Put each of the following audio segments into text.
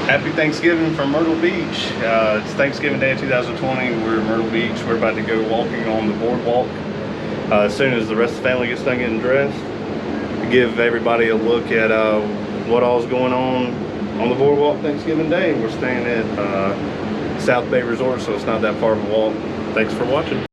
Happy Thanksgiving from Myrtle Beach. It's Thanksgiving Day of 2020. We're in Myrtle Beach. We're about to go walking on the boardwalk as soon as the rest of the family gets done getting dressed. To give everybody a look at what all's going on the boardwalk Thanksgiving Day. We're staying at South Bay Resort, so it's not that far of a walk. Thanks for watching.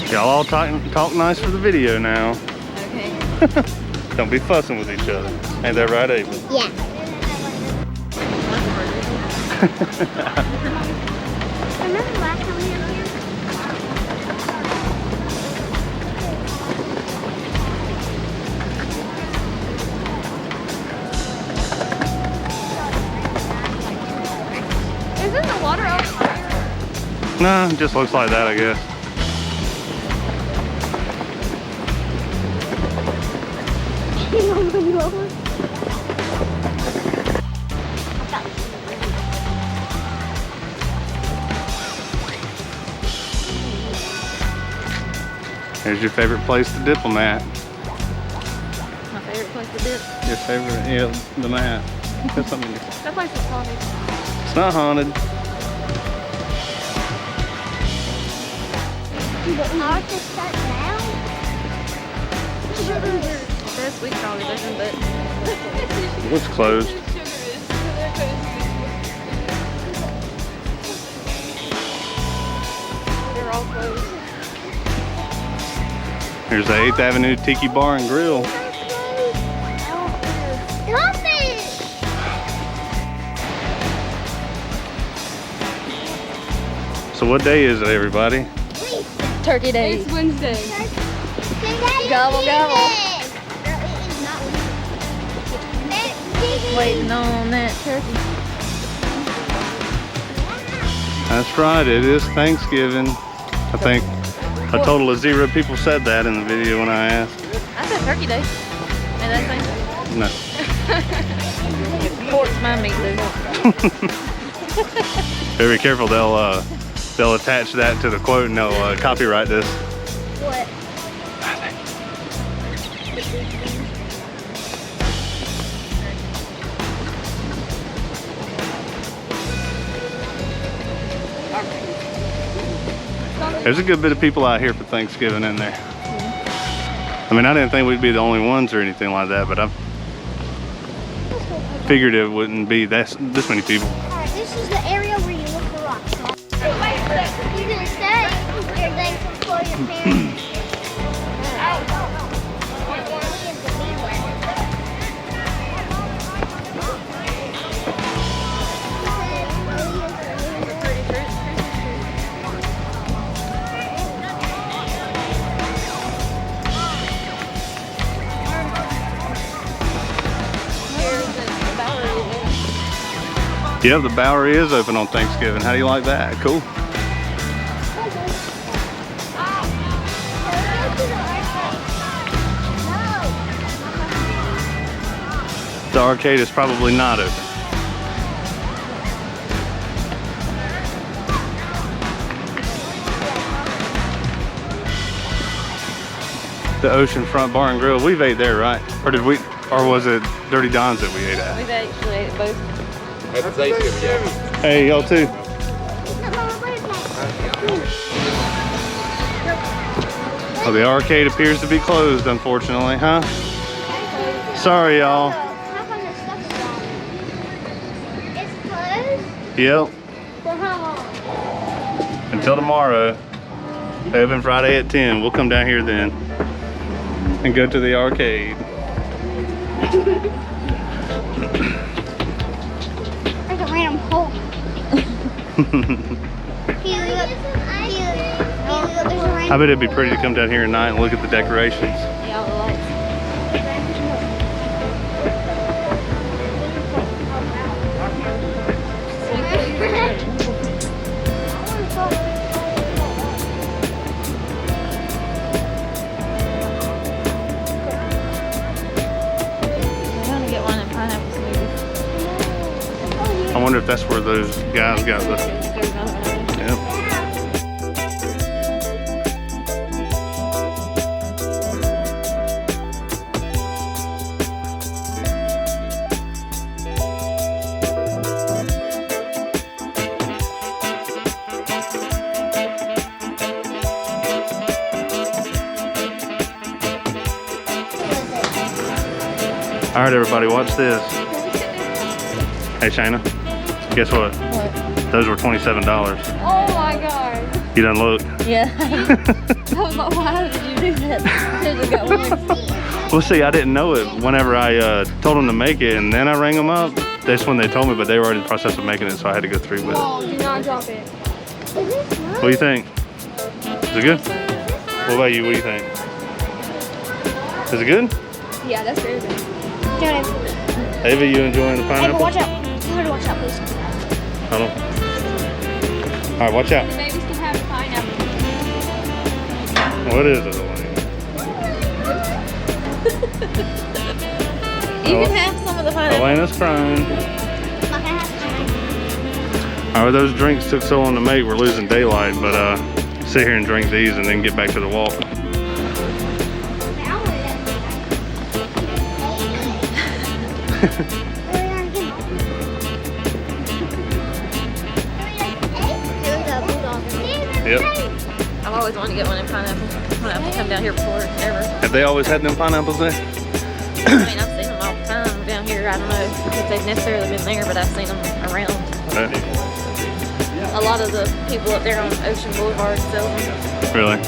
Y'all all talk nice for the video now. Okay. Don't be fussing with each other. Ain't that right, Ava? Yeah. Remember the last time we were here? Isn't the water up higher? Nah, it just looks like that, I guess. Here's your favorite place to diplomat. My favorite place to dip. Your favorite, yeah, the mat. That's something. That place is haunted. It's not haunted. Ours is shut down. Best we probably listen, but What's closed? they're all closed. Here's the 8th Avenue Tiki Bar and Grill. So what day is it, everybody? Turkey Day. It's Wednesday. Gobble, gobble. Waiting on that turkey. That's right, it is Thanksgiving. I think a total of 0 people said that in the video when I asked. I said Turkey Day. And that's Thanksgiving. No. Pork's my meat, dude. Very careful, they'll attach that to the quote and they'll copyright this. What? There's a good bit of people out here for Thanksgiving in there. I mean, I didn't think we'd be the only ones or anything like that, but I figured it wouldn't be this many people. Alright, this is the area where you look for rocks. You're gonna say you're thankful for your parents. Yeah, the Bowery is open on Thanksgiving. How do you like that? Cool. The arcade is probably not open. The Oceanfront Bar and Grill, we've ate there, right? Or did we, or was it Dirty Don's that we ate at? We've actually ate at both. Happy Thanksgiving, y'all. Hey, y'all too. Well, the arcade appears to be closed, unfortunately, huh? Sorry, y'all. It's closed? Yep. For how long? Until tomorrow. They open Friday at 10. We'll come down here then and go to the arcade. There's a random hole. I bet it'd be pretty to come down here at night and look at the decorations. Yeah, all the lights. that's where those guys got the. Yep. All right, everybody, watch this. Hey, Shayna, guess what? What? Those were $27. Oh my god. You done look? Yeah. I was like, why did you do that? I just got one. Well, see, I didn't know it whenever I told them to make it, and then I rang them up. That's when they told me, but they were already in the process of making it, so I had to go through with it. Oh, do not drop it. What do you think? Is it good? What about you? What do you think? Is it good? Yeah, that's very good. Ava, you enjoying the pineapple? Watch out. You better watch out, please. Hold on. All right, watch out. Babies can have pineapple. What is it, Elaine? You can have some of the pineapple. Elena's crying. All right, those drinks took so long to make, we're losing daylight, but sit here and drink these and then get back to the walk. Yep. I've always wanted to get one in pineapple when I've come down here before, never. Have they always had them pineapples there? I mean, I've seen them all the time down here. I don't know if they've necessarily been there, but I've seen them around. A lot of the people up there on Ocean Boulevard sell them. Really?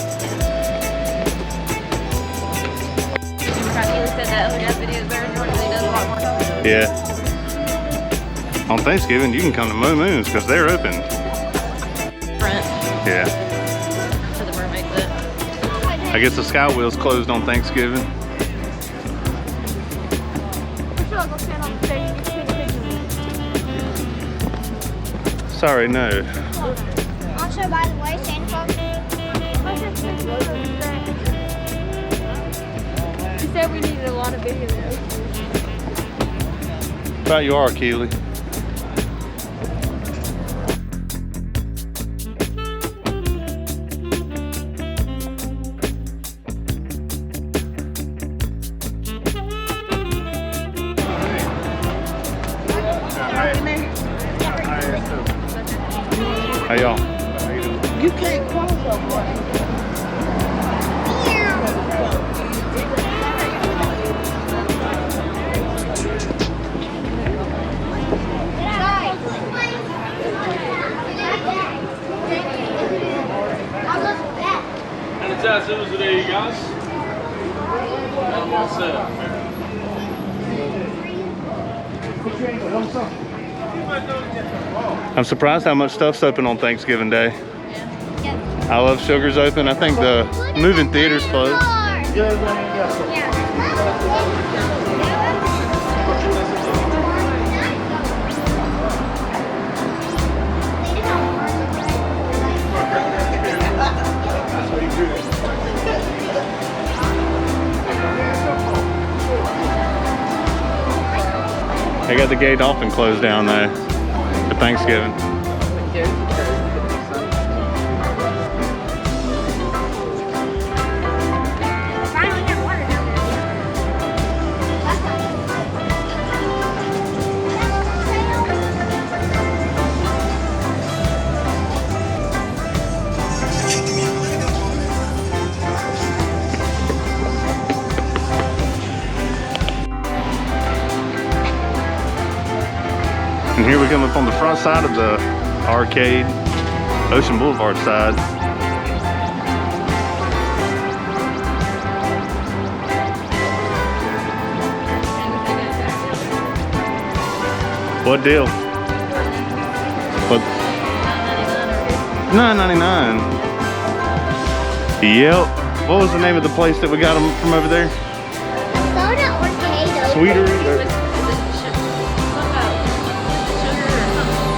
Remember how Keely said that other guy's video is better than yours, 'cause he does a lot more talking? Yeah. On Thanksgiving, you can come to Moo Moons because they're open. Front Yeah. to the mermaid set. I guess the Sky Wheel's closed on Thanksgiving. Sorry, no. Also, by the way, Santa He said we needed a lot of videos. About you are, Keely. Hey, y'all. You can't close up one. Sanitize there, you guys. What's up? I'm surprised how much stuff's open on Thanksgiving Day. I Love Sugar's open. I think the moving theater's closed. They got the Gay Dolphin closed down though for Thanksgiving. And here we come up on the front side of the arcade, Ocean Boulevard side. What deal? What? $9.99. Yep. What was the name of the place that we got them from over there? Soda Arcade. Sweetery?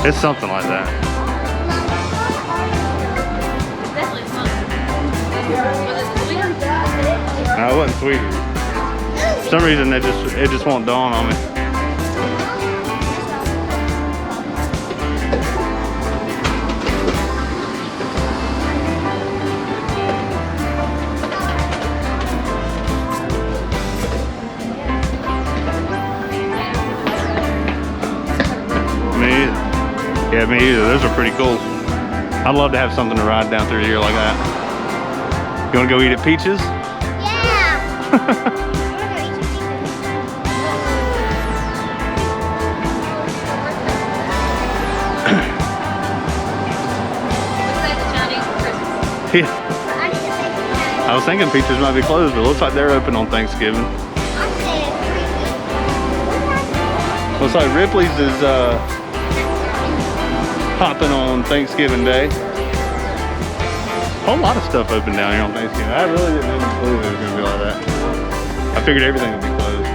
It's something like that. No, it wasn't sweet. For some reason, it just won't dawn on me. Yeah, me either. Those are pretty cool. I'd love to have something to ride down through here like that. You want to go eat at Peaches? Yeah. I'm gonna go eat Yeah. I need to take it I was thinking Peaches might be closed, but it looks like they're open on Thanksgiving. I'm saying Looks like Ripley's is popping on Thanksgiving Day. Whole lot of stuff open down here on Thanksgiving. I really didn't even believe it was gonna be like that. I figured everything would be closed.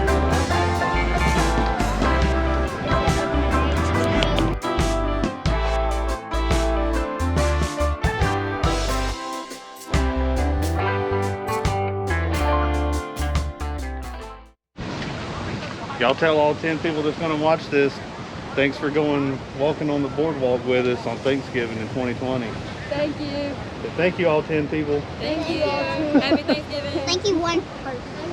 Y'all tell all 10 people that's gonna watch this, thanks for going walking on the boardwalk with us on Thanksgiving in 2020. Thank you. Thank you all 10 people. Thank you. Happy Thanksgiving. Thank you, one person.